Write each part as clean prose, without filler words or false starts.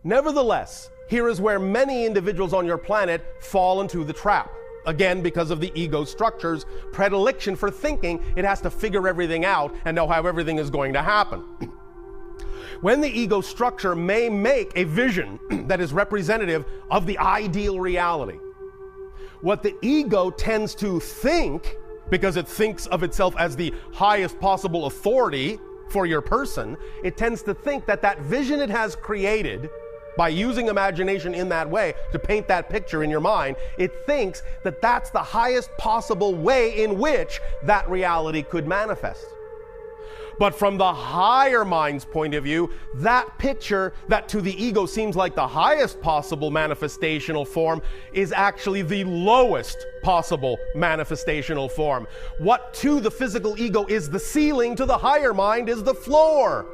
Nevertheless, here is where many individuals on your planet fall into the trap. Again, because of the ego structure's predilection for thinking it has to figure everything out and know how everything is going to happen. When the ego structure may make a vision that is representative of the ideal reality, what the ego tends to think, because it thinks of itself as the highest possible authority for your person, it tends to think that that vision it has created by using imagination in that way to paint that picture in your mind, it thinks that that's the highest possible way in which that reality could manifest. But from the higher mind's point of view, that picture that to the ego seems like the highest possible manifestational form is actually the lowest possible manifestational form. What to the physical ego is the ceiling, to the higher mind is the floor.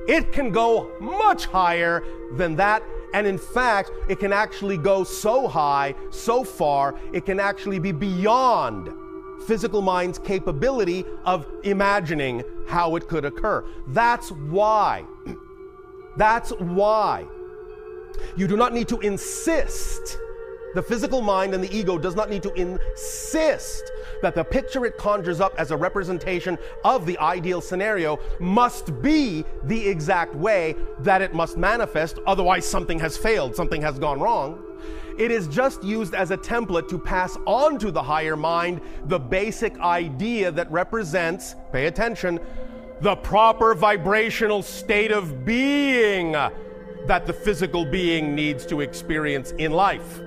It can go much higher than that, and in fact, it can actually go so high, so far, it can actually be beyond physical mind's capability of imagining how it could occur. That's why you do not need to insist. The physical mind and the ego does not need to insist that the picture it conjures up as a representation of the ideal scenario must be the exact way that it must manifest, otherwise something has failed, something has gone wrong. It is just used as a template to pass on to the higher mind the basic idea that represents, pay attention, the proper vibrational state of being that the physical being needs to experience in life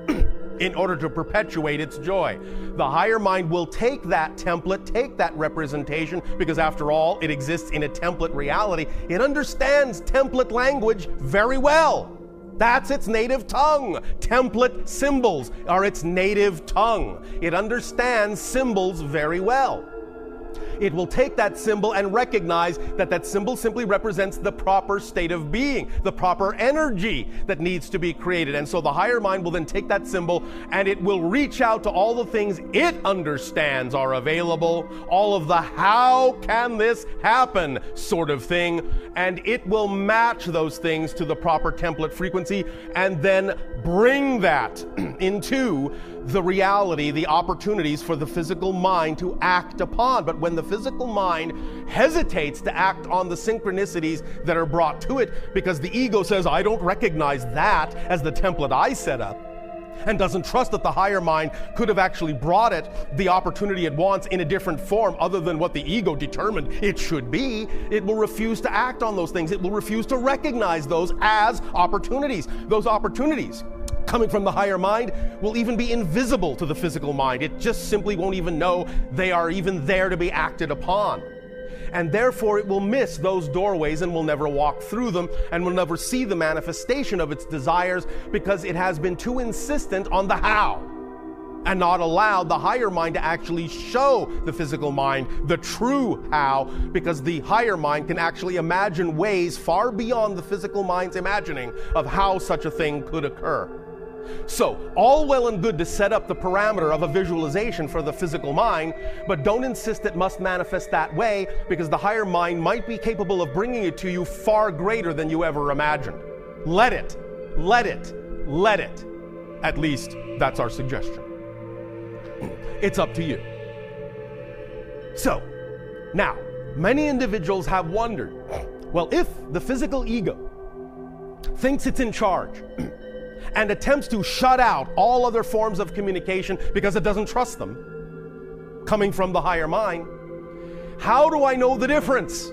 in order to perpetuate its joy. The higher mind will take that template, take that representation, because after all, it exists in a template reality. It understands template language very well. That's its native tongue. Template symbols are its native tongue. It understands symbols very well. It will take that symbol and recognize that that symbol simply represents the proper state of being, the proper energy that needs to be created. And so the higher mind will then take that symbol and it will reach out to all the things it understands are available, all of the how can this happen sort of thing, and it will match those things to the proper template frequency and then bring that into the reality, the opportunities for the physical mind to act upon. But when the physical mind hesitates to act on the synchronicities that are brought to it because the ego says, I don't recognize that as the template I set up, and doesn't trust that the higher mind could have actually brought it the opportunity it wants in a different form other than what the ego determined it should be, it will refuse to act on those things. It will refuse to recognize those as opportunities. Those opportunities coming from the higher mind will even be invisible to the physical mind. It just simply won't even know they are even there to be acted upon. And therefore it will miss those doorways and will never walk through them and will never see the manifestation of its desires because it has been too insistent on the how and not allowed the higher mind to actually show the physical mind the true how, because the higher mind can actually imagine ways far beyond the physical mind's imagining of how such a thing could occur. So, all well and good to set up the parameter of a visualization for the physical mind, but don't insist it must manifest that way, because the higher mind might be capable of bringing it to you far greater than you ever imagined. Let it. At least, that's our suggestion. It's up to you. So, now, many individuals have wondered, well, if the physical ego thinks it's in charge, and attempts to shut out all other forms of communication because it doesn't trust them, coming from the higher mind, how do I know the difference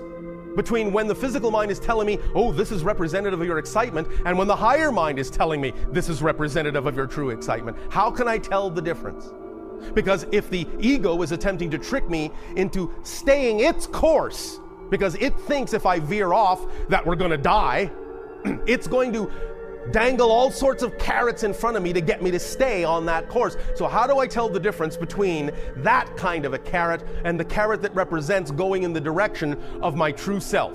between when the physical mind is telling me, oh, this is representative of your excitement, and when the higher mind is telling me, this is representative of your true excitement? How can I tell the difference? Because if the ego is attempting to trick me into staying its course, because it thinks if I veer off that we're going to die, it's going to dangle all sorts of carrots in front of me to get me to stay on that course. So how do I tell the difference between that kind of a carrot and the carrot that represents going in the direction of my true self?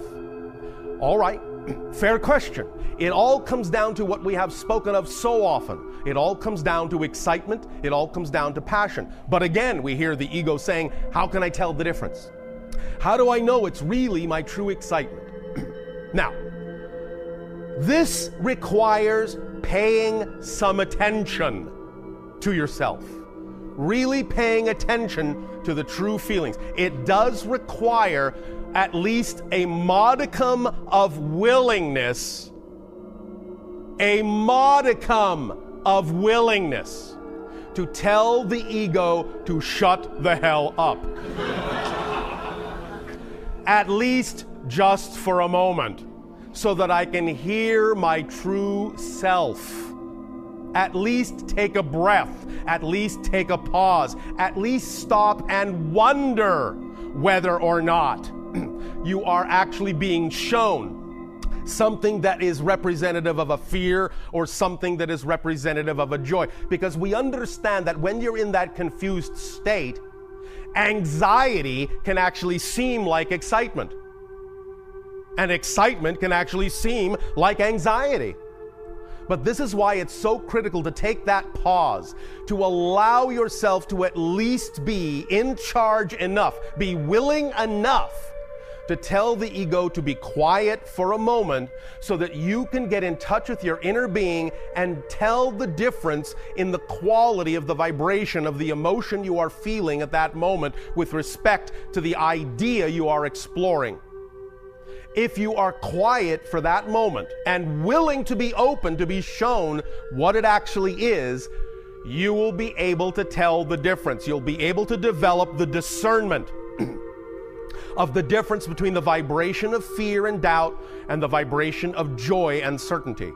All right, fair question. It all comes down to what we have spoken of so often. It all comes down to excitement. It all comes down to passion. But again, we hear the ego saying, how can I tell the difference? How do I know it's really my true excitement? Now, This requires paying some attention to yourself. Really paying attention to the true feelings. It does require at least a modicum of willingness, to tell the ego to shut the hell up. At least just for a moment, so that I can hear my true self. At least take a breath, at least take a pause, at least stop and wonder whether or not you are actually being shown something that is representative of a fear or something that is representative of a joy. Because we understand that when you're in that confused state, anxiety can actually seem like excitement. And excitement can actually seem like anxiety. But this is why it's so critical to take that pause, to allow yourself to at least be in charge enough, be willing enough to tell the ego to be quiet for a moment so that you can get in touch with your inner being and tell the difference in the quality of the vibration of the emotion you are feeling at that moment with respect to the idea you are exploring. If you are quiet for that moment and willing to be open to be shown what it actually is, you will be able to tell the difference. You'll be able to develop the discernment of the difference between the vibration of fear and doubt and the vibration of joy and certainty.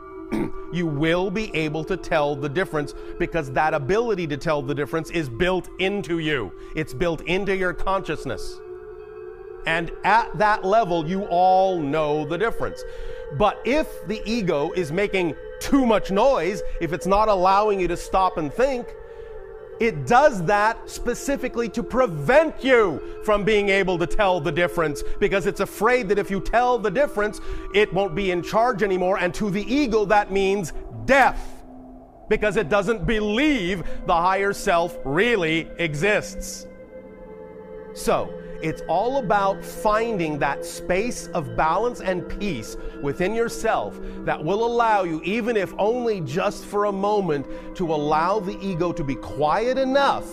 You will be able to tell the difference because that ability to tell the difference is built into you. It's built into your consciousness. And at that level, you all know the difference. But if the ego is making too much noise, if it's not allowing you to stop and think, it does that specifically to prevent you from being able to tell the difference, because it's afraid that if you tell the difference, it won't be in charge anymore. And to the ego, that means death, because it doesn't believe the higher self really exists. So, it's all about finding that space of balance and peace within yourself that will allow you, even if only just for a moment, to allow the ego to be quiet enough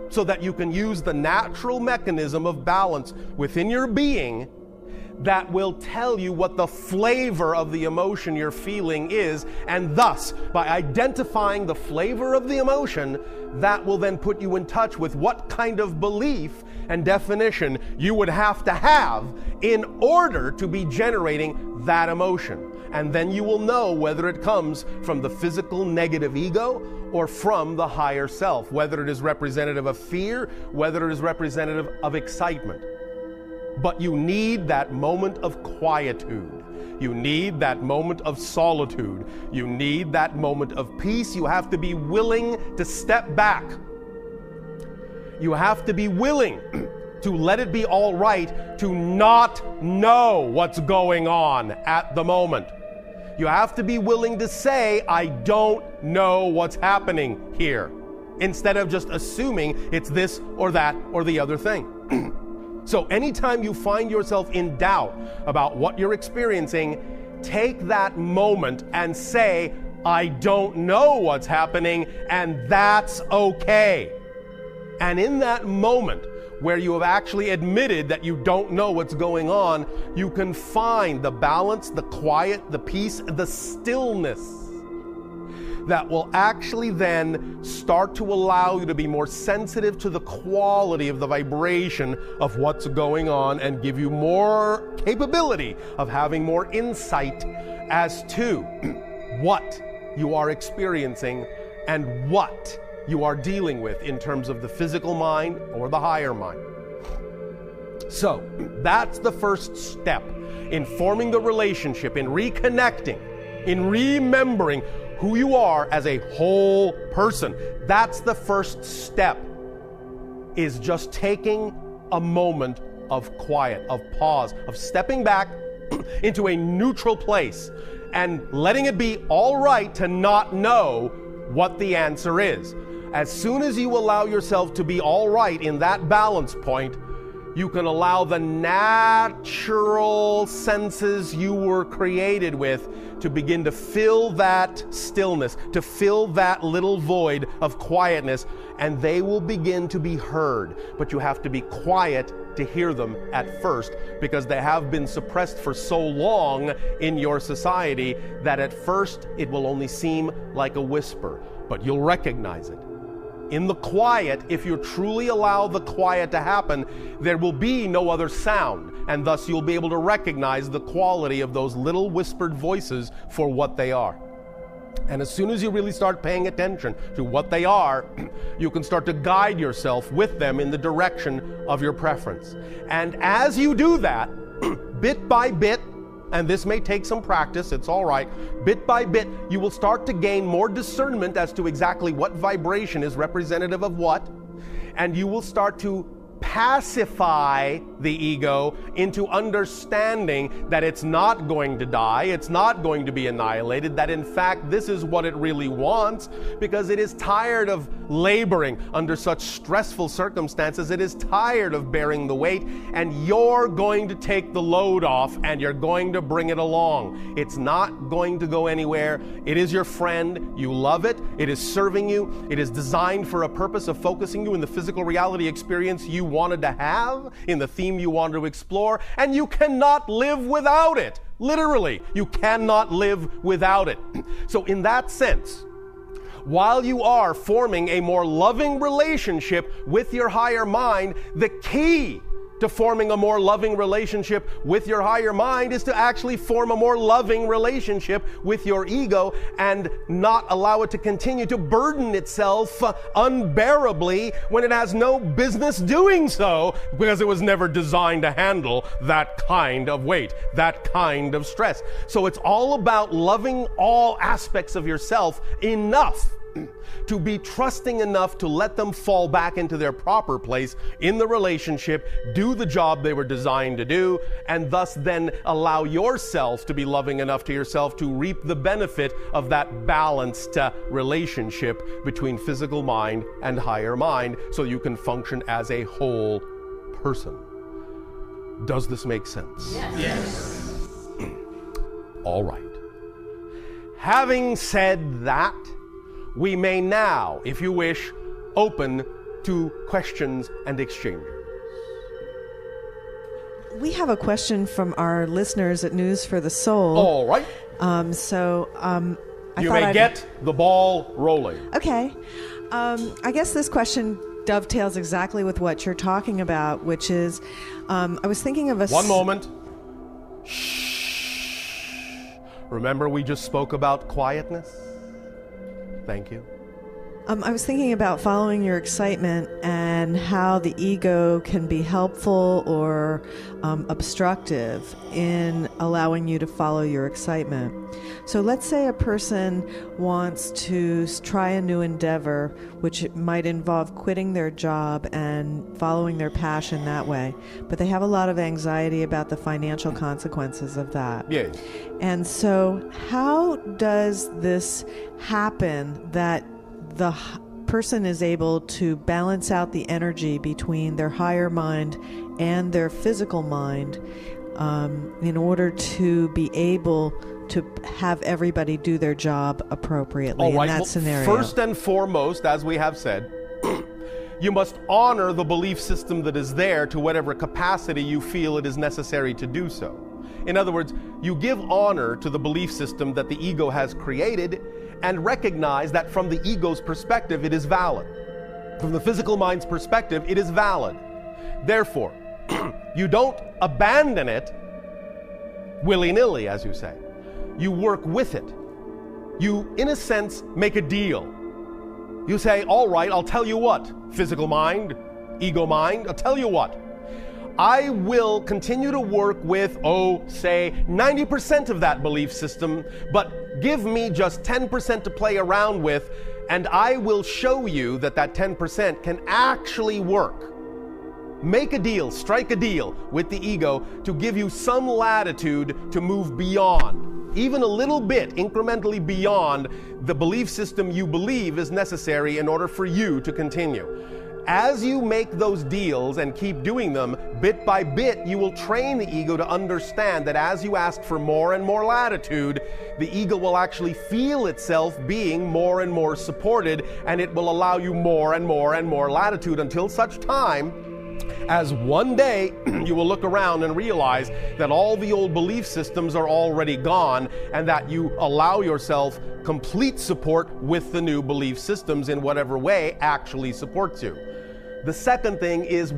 so that you can use the natural mechanism of balance within your being that will tell you what the flavor of the emotion you're feeling is, and thus, by identifying the flavor of the emotion, that will then put you in touch with what kind of belief and definition you would have to have in order to be generating that emotion. And then you will know whether it comes from the physical negative ego or from the higher self, whether it is representative of fear, whether it is representative of excitement. But you need that moment of quietude. You need that moment of solitude. You need that moment of peace. You have to be willing to step back. You have to be willing to let it be all right to not know what's going on at the moment. You have to be willing to say, I don't know what's happening here, instead of just assuming it's this or that or the other thing. So anytime you find yourself in doubt about what you're experiencing, take that moment and say, I don't know what's happening, and that's okay. And in that moment where you have actually admitted that you don't know what's going on, you can find the balance, the quiet, the peace, the stillness that will actually then start to allow you to be more sensitive to the quality of the vibration of what's going on and give you more capability of having more insight as to what you are experiencing and what you are dealing with in terms of the physical mind or the higher mind. So that's the first step in forming the relationship, in reconnecting, in remembering who you are as a whole person. That's the first step, is just taking a moment of quiet, of pause, of stepping back into a neutral place and letting it be all right to not know what the answer is. As soon as you allow yourself to be all right in that balance point, you can allow the natural senses you were created with to begin to fill that stillness, to fill that little void of quietness, and they will begin to be heard. But you have to be quiet to hear them at first, because they have been suppressed for so long in your society that at first it will only seem like a whisper, but you'll recognize it. In the quiet, if you truly allow the quiet to happen, there will be no other sound, and thus you'll be able to recognize the quality of those little whispered voices for what they are. And as soon as you really start paying attention to what they are, you can start to guide yourself with them in the direction of your preference. And as you do that, bit by bit, and this may take some practice, it's all right, bit by bit, you will start to gain more discernment as to exactly what vibration is representative of what, and you will start to pacify the ego into understanding that it's not going to die, it's not going to be annihilated, that in fact this is what it really wants, because it is tired of laboring under such stressful circumstances, it is tired of bearing the weight, and you're going to take the load off and you're going to bring it along. It's not going to go anywhere. It is your friend. You love it. It is serving you. It is designed for a purpose of focusing you in the physical reality experience you wanted to have, in the theme you wanted to explore, and you cannot live without it. Literally, you cannot live without it. So in that sense, while you are forming a more loving relationship with your higher mind, the key to forming a more loving relationship with your higher mind is to actually form a more loving relationship with your ego and not allow it to continue to burden itself unbearably when it has no business doing so, because it was never designed to handle that kind of weight, that kind of stress. So it's all about loving all aspects of yourself enough to be trusting enough to let them fall back into their proper place in the relationship, do the job they were designed to do, and thus then allow yourself to be loving enough to yourself to reap the benefit of that balanced relationship between physical mind and higher mind, so you can function as a whole person. Does this make sense? Yes. All right. Having said that, we may now, if you wish, open to questions and exchanges. We have a question from our listeners at News for the Soul. All right. You may get the ball rolling. Okay. I guess this question dovetails exactly with what you're talking about, which is, I was thinking of a... One moment. Shh. Remember we just spoke about quietness? Thank you. I was thinking about following your excitement and how the ego can be helpful or obstructive in allowing you to follow your excitement. So let's say a person wants to try a new endeavor, which might involve quitting their job and following their passion that way, but they have a lot of anxiety about the financial consequences of that. Yes. And so how does this happen that the person is able to balance out the energy between their higher mind and their physical mind in order to be able to have everybody do their job appropriately in that scenario? First and foremost, as we have said, you must honor the belief system that is there to whatever capacity you feel it is necessary to do so. In other words, you give honor to the belief system that the ego has created and recognize that from the ego's perspective, it is valid. From the physical mind's perspective, it is valid. Therefore, you don't abandon it willy-nilly, as you say. You work with it. You, in a sense, make a deal. You say, all right, I'll tell you what, physical mind, ego mind, I'll tell you what. I will continue to work with, say, 90% of that belief system, but give me just 10% to play around with, and I will show you that that 10% can actually work. Make a deal, strike a deal with the ego to give you some latitude to move beyond, even a little bit, incrementally beyond the belief system you believe is necessary in order for you to continue. As you make those deals and keep doing them, bit by bit, you will train the ego to understand that as you ask for more and more latitude, the ego will actually feel itself being more and more supported, and it will allow you more and more and more latitude until such time as one day you will look around and realize that all the old belief systems are already gone, and that you allow yourself complete support with the new belief systems in whatever way actually supports you. The second thing is